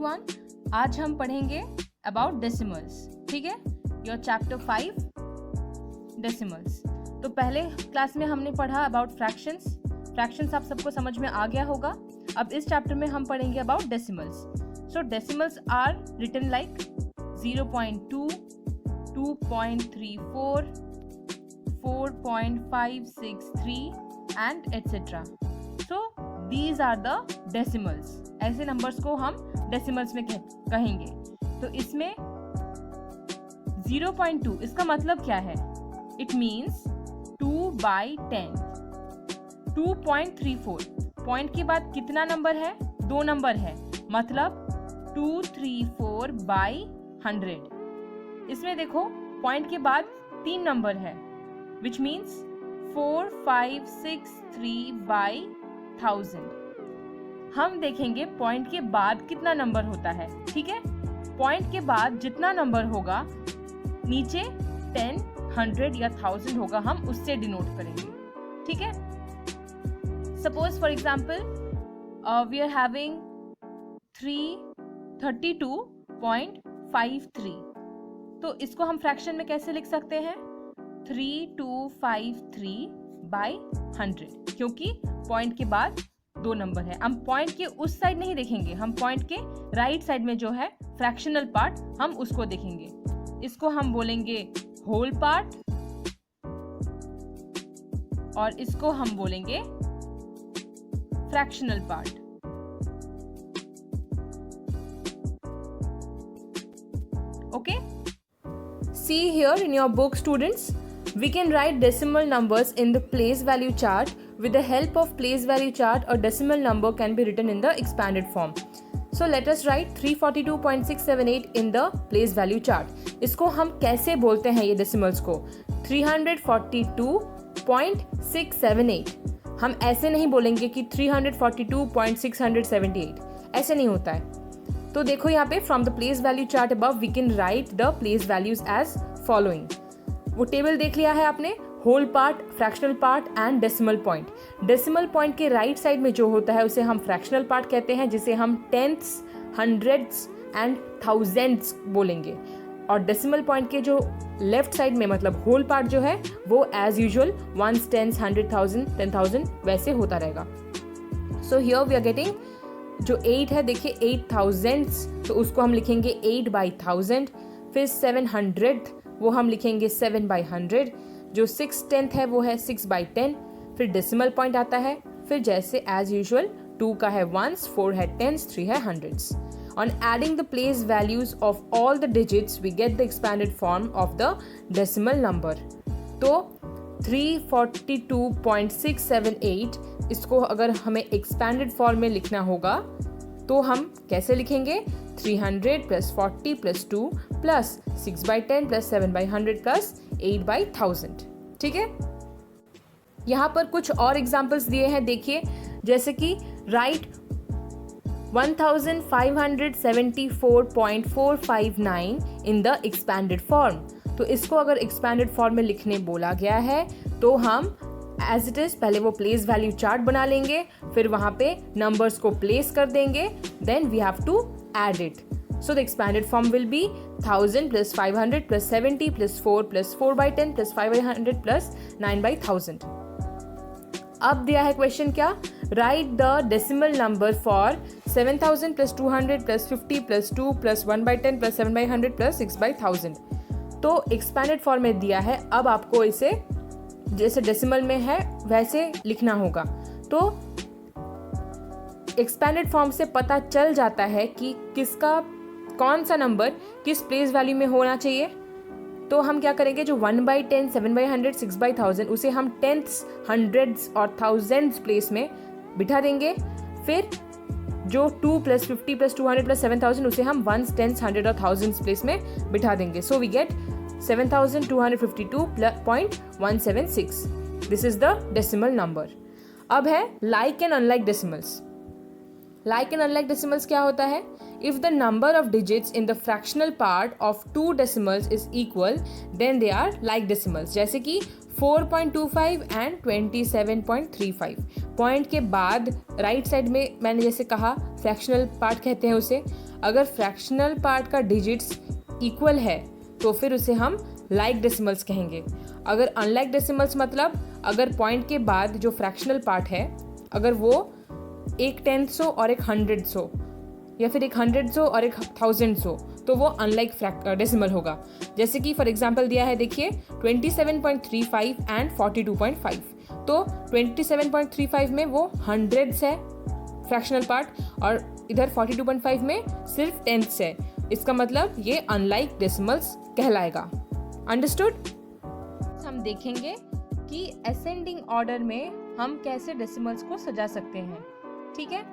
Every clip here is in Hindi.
एवरीवन, आज हम पढ़ेंगे अबाउट डेसिमल्स। ठीक है, योर चैप्टर 5 डेसिमल्स। तो पहले क्लास में हमने पढ़ा अबाउट फ्रैक्शंस आप सबको समझ में आ गया होगा। अब इस चैप्टर में हम पढ़ेंगे about decimals. So decimals are written like 0.2, 2.34, 4.563 and etc. So these are the decimals. ऐसे नंबर्स को हम डेसिमल्स में कहेंगे। तो इसमें 0.2 इसका मतलब क्या है? It means 2/10। 2.34 पॉइंट के बाद कितना नंबर है? 2 नंबर है, मतलब 234/100। इसमें देखो पॉइंट के बाद 3 नंबर है, विच मीन्स 4563/1000। हम देखेंगे पॉइंट के बाद कितना नंबर होता है। ठीक है, पॉइंट के बाद जितना नंबर होगा नीचे 10, 100 या 1000 होगा, हम उससे डिनोट करेंगे। ठीक है, suppose for example we are having 332.53। तो इसको हम फ्रैक्शन में कैसे लिख सकते हैं? 3253/100, क्योंकि पॉइंट के बाद 2 नंबर है। हम पॉइंट के उस साइड नहीं देखेंगे, हम पॉइंट के राइट साइड में जो है फ्रैक्शनल पार्ट, हम उसको देखेंगे। इसको हम बोलेंगे होल पार्ट और इसको हम बोलेंगे fractional part. Okay, see here in your book students, we can write decimal numbers in the place value chart. With the help of place value chart, a decimal number can be written in the expanded form. So let us write 342.678 in the place value chart. इसको हम कैसे बोलते हैं ये decimals को? 342.678। हम ऐसे नहीं बोलेंगे कि 342.678, ऐसे नहीं होता है। तो देखो यहाँ पे from the place value chart above we can write the place values as following. वो टेबल देख लिया है आपने, whole part, fractional part and decimal point. Decimal point के राइट साइड में जो होता है उसे हम फ्रैक्शनल पार्ट कहते हैं, जिसे हम टेंथ्स, हंड्रेड्स एंड थाउजेंड्स बोलेंगे। और डेसिमल पॉइंट के जो लेफ्ट साइड में मतलब होल पार्ट जो है वो एज यूजुअल 1s, 10s, 100,000, 10,000 वैसे होता रहेगा। So here we are getting जो 8 है, देखिए 8000, तो उसको हम लिखेंगे 8/1000। फिर 700 वो हम लिखेंगे 7/100। जो 6/10 है वो है 6/10। फिर डेसिमल पॉइंट आता है, फिर जैसे एज यूजुअल 2 का है 1s, 4 है 10s, 3 है 100s। On adding the place values of all the digits, we get the expanded form of the decimal number. तो 342.678 इसको अगर हमें एक्सपैंडेड फॉर्म में लिखना होगा तो हम कैसे लिखेंगे? 300 + 40 + 2 + 6/10 + 7/100 + 8/1000। ठीक है, यहाँ पर कुछ और एग्जाम्पल्स दिए हैं, देखिए जैसे कि right 1574.459 in the expanded form. तो इसको अगर एक्सपैंडेड फॉर्म में लिखने बोला गया है तो हम एज इट इज पहले वो प्लेस वैल्यू चार्ट बना लेंगे, फिर वहां पे नंबर्स को प्लेस कर देंगे, then we have to add it. So the expanded form will be 1000 + 500 + 70 + 4 + 4/10 + 5/100 + 9/1000। अब दिया है क्वेश्चन क्या? Right the decimal number for 7000 + 200 + 50 + 2 + 1/10 + 7/100 + 6/1000। तो एक्सपैंडेड फॉर्म में दिया है, अब आपको इसे जैसे डेसिमल में है वैसे लिखना होगा। तो एक्सपैंडेड फॉर्म से पता चल जाता है कि किसका कौन सा नंबर किस प्लेस वैल्यू में होना चाहिए। तो हम क्या करेंगे, जो 1/10, 7/100, 6/1000 उसे हम टेंथ्स, हंड्रेड्स और थाउजेंड्स प्लेस में बिठा देंगे। फिर जो 2 + 50 + 200 + 7000 उसे हम 1s, 10s, 100 और 1000 प्लेस में बिठा देंगे। So we get 7252.176। This is the decimal number. अब है like and unlike decimals. Like and unlike decimals क्या होता है? If the number of digits in the fractional part of 2 decimals is equal, then they are like decimals. जैसे कि 4.25 एंड 27.35। पॉइंट के बाद राइट साइड में मैंने जैसे कहा फ्रैक्शनल पार्ट कहते हैं उसे। अगर फ्रैक्शनल पार्ट का डिजिट्स इक्वल है तो फिर उसे हम लाइक डेसिमल्स कहेंगे। अगर अनलाइक डेसिमल्स मतलब अगर पॉइंट के बाद जो फ्रैक्शनल पार्ट है अगर वो एक 1/10 और एक 100 या फिर एक 100 और एक 1000 तो वो अनलाइक डेसिमल होगा। जैसे कि फॉर एग्जांपल दिया है देखिए 27.35 एंड 42.5। तो 27.35 में वो हंड्रेड्स है फ्रैक्शनल पार्ट और इधर 42.5 में सिर्फ टेंथ्स है। इसका मतलब ये अनलाइक डेसिमल्स कहलाएगा। अंडरस्टूड? हम देखेंगे कि असेंडिंग ऑर्डर में हम कैसे डेसिमल्स को सजा सकते हैं। ठीक है,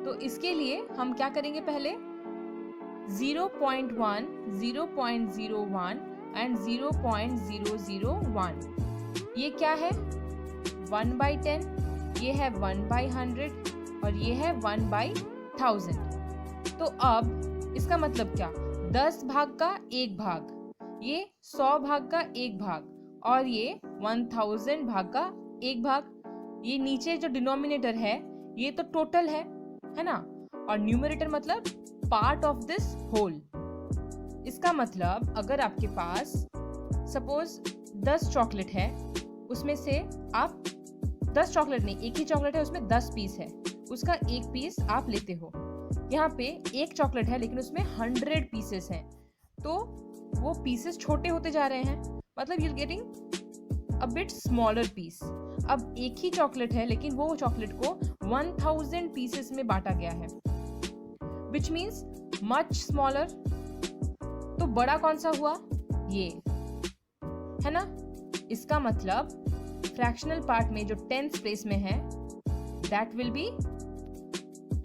तो इसके लिए हम क्या करेंगे, पहले 0.1, 0.01 एंड 0.001। ये क्या है? 1/10, ये है 1/100 और ये है 1/1000। तो अब इसका मतलब क्या? 10 भाग का 1 भाग, ये 100 भाग का 1 भाग और ये 1000 भाग का 1 भाग। ये नीचे जो डिनोमिनेटर है ये तो टोटल है ना, और न्यूमरेटर मतलब पार्ट ऑफ दिस होल। इसका मतलब अगर आपके पास सपोज 10 चॉकलेट है, उसमें से आप 10 चॉकलेट नहीं, एक ही चॉकलेट है उसमें 10 पीस है, उसका एक पीस आप लेते हो। यहाँ पे एक चॉकलेट है लेकिन उसमें 100 पीसेस हैं, तो वो पीसेस छोटे होते जा रहे हैं, मतलब you getting a bit smaller piece. अब एक ही चॉकलेट है लेकिन वो चॉकलेट को 1000 पीसेस में बांटा गया है, विच मीन्स मच स्मॉलर। तो बड़ा कौन सा हुआ? ये है ना। इसका मतलब फ्रैक्शनल पार्ट में जो 10th प्लेस में है that will be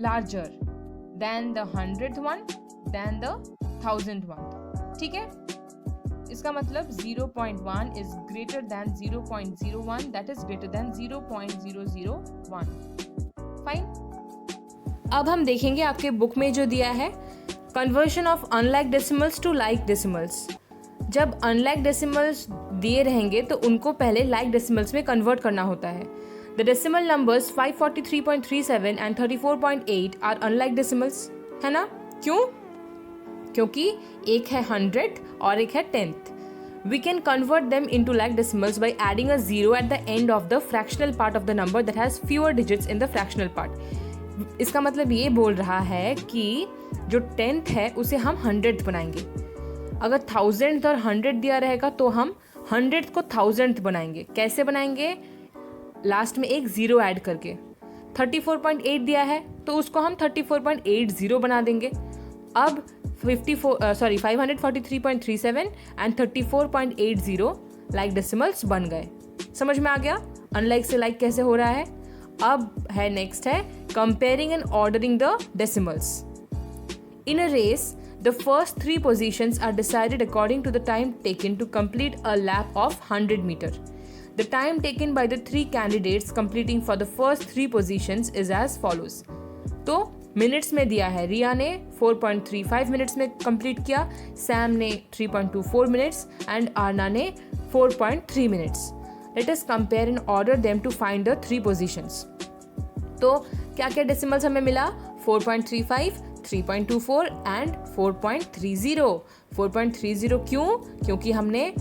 larger than the 100th one than the 1000th one. ठीक है, इसका मतलब 0.1 is greater than 0.01 that is greater than 0.001। Fine. अब हम देखेंगे आपके बुक में जो दिया है conversion of unlike decimals to like decimals. जब अनलाइक डेसिमल्स दिए रहेंगे तो उनको पहले लाइक डेसिमल्स में कन्वर्ट करना होता है। The decimal numbers 543.37 and 34.8 are unlike decimals, है ना। क्यों? क्योंकि एक है 100 और एक है 10th। We can convert them into like decimals by adding a 0 at the end of the fractional part of the number that has fewer digits in the fractional part. इसका मतलब ये बोल रहा है कि जो 10th है उसे हम 100th बनाएंगे। अगर 1000th और 100 दिया रहेगा तो हम 100th को 1000th बनाएंगे। कैसे बनाएंगे? लास्ट में एक 0 ऐड करके। 34.8 दिया है तो उसको हम 34.80 बना देंगे। अब 543.37 एंड 34.80 लाइक डेसिमल्स बन गए। समझ में आ गया अनलाइक से लाइक कैसे हो रहा है। अब है नेक्स्ट है comparing and ordering the decimals. In a race the first 3 positions are decided according to the time taken to complete a lap of 100 meter. The time taken by the 3 candidates completing for the first 3 positions is as follows. तो मिनट्स में दिया है, रिया ने 4.35 मिनट्स में कंप्लीट किया, सैम ने 3.24 मिनट्स एंड आरना ने 4.3 minutes. Let us compare and order them to find the 3 positions. तो क्या क्या डेसिमल्स हमें मिला? 4.35, 3.24 एंड 4.30। 4.30 क्यों? क्योंकि हमने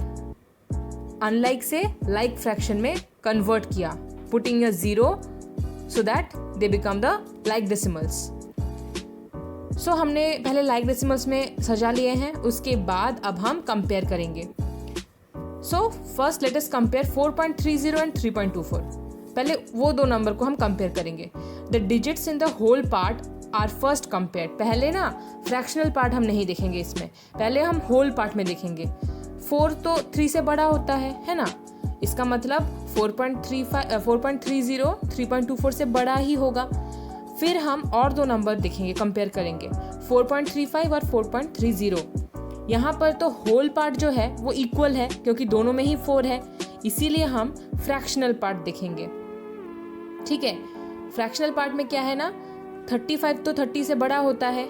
अनलाइक से लाइक फ्रैक्शन में कन्वर्ट किया, putting a 0 so that they become the like decimals. So हमने पहले like decimals में सजा लिए हैं, उसके बाद अब हम कंपेयर करेंगे। So first let us compare 4.30 and 3.24. पहले वो दो नंबर को हम कंपेयर करेंगे। The digits in the whole part are first compared. पहले ना फ्रैक्शनल पार्ट हम नहीं देखेंगे इसमें, पहले हम होल पार्ट में देखेंगे। 4 तो 3 से बड़ा होता है ना। इसका मतलब 4.30 3.24 से बड़ा ही होगा। फिर हम और दो नंबर देखेंगे, कंपेयर करेंगे 4.35 और 4.30। यहाँ पर तो होल पार्ट जो है वो इक्वल है क्योंकि दोनों में ही 4 है, इसीलिए हम फ्रैक्शनल पार्ट देखेंगे। ठीक है, फ्रैक्शनल पार्ट में क्या है ना, 35 तो 30 से बड़ा होता है,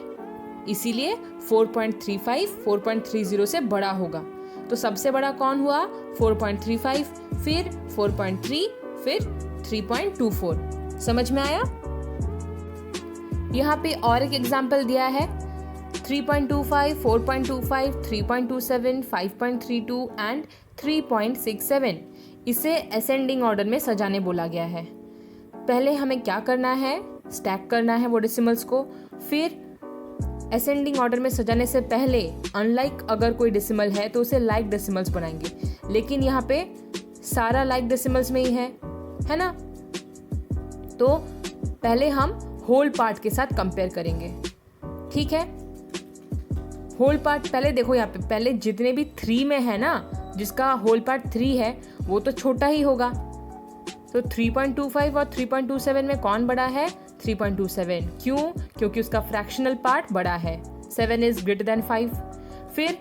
इसीलिए 4.35 4.30 से बड़ा होगा। तो सबसे बड़ा कौन हुआ 4.35, फिर 4.3, फिर 3.24। समझ में आया? यहाँ पे और एक एग्जाम्पल दिया है 3.25, 4.25, 3.27, 5.32 एंड 3.67। इसे असेंडिंग ऑर्डर में सजाने बोला गया है। पहले हमें क्या करना है, स्टैक करना है वो डेसिमल्स को। फिर असेंडिंग ऑर्डर में सजाने से पहले अनलाइक अगर कोई डेसिमल है तो उसे लाइक डेसिमल्स बनाएंगे, लेकिन यहाँ पे सारा लाइक डेसिमल्स में ही है ना। तो पहले हम होल पार्ट के साथ कंपेयर करेंगे, ठीक है। होल पार्ट पहले देखो, यहाँ पे पहले जितने भी 3 में है ना, जिसका होल पार्ट 3 है वो तो छोटा ही होगा। तो 3.25 और 3.27 में कौन बड़ा है? 3.27। क्यों? क्योंकि उसका फ्रैक्शनल पार्ट बड़ा है, 7 इज ग्रेटर देन 5। फिर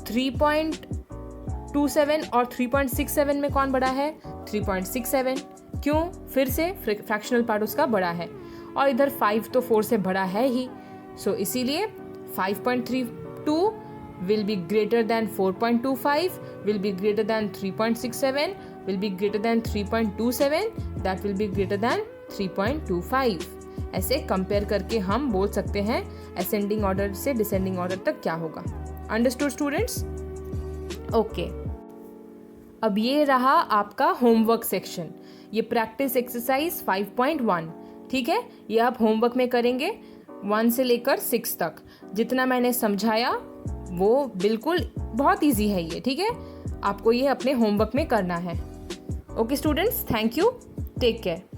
3.27 और 3.67 में कौन बड़ा है? 3.67। क्यों? फिर से फ्रैक्शनल पार्ट उसका बड़ा है, और इधर 5 तो 4 से बड़ा है ही। सो इसीलिए 5.32 will be greater than 4.25, will be greater than 3.67, will be greater than 3.27, that will be greater than 3.25। ऐसे कंपेयर करके हम बोल सकते हैं असेंडिंग ऑर्डर से डिसेंडिंग ऑर्डर तक क्या होगा। Understood students? ओके, अब ये रहा आपका होमवर्क सेक्शन, ये प्रैक्टिस एक्सरसाइज 5.1, ठीक है। ये आप होमवर्क में करेंगे 1 से लेकर 6 तक। जितना मैंने समझाया वो बिल्कुल बहुत इजी है ये, ठीक है। आपको ये अपने होमवर्क में करना है। Okay students, thank you, take care.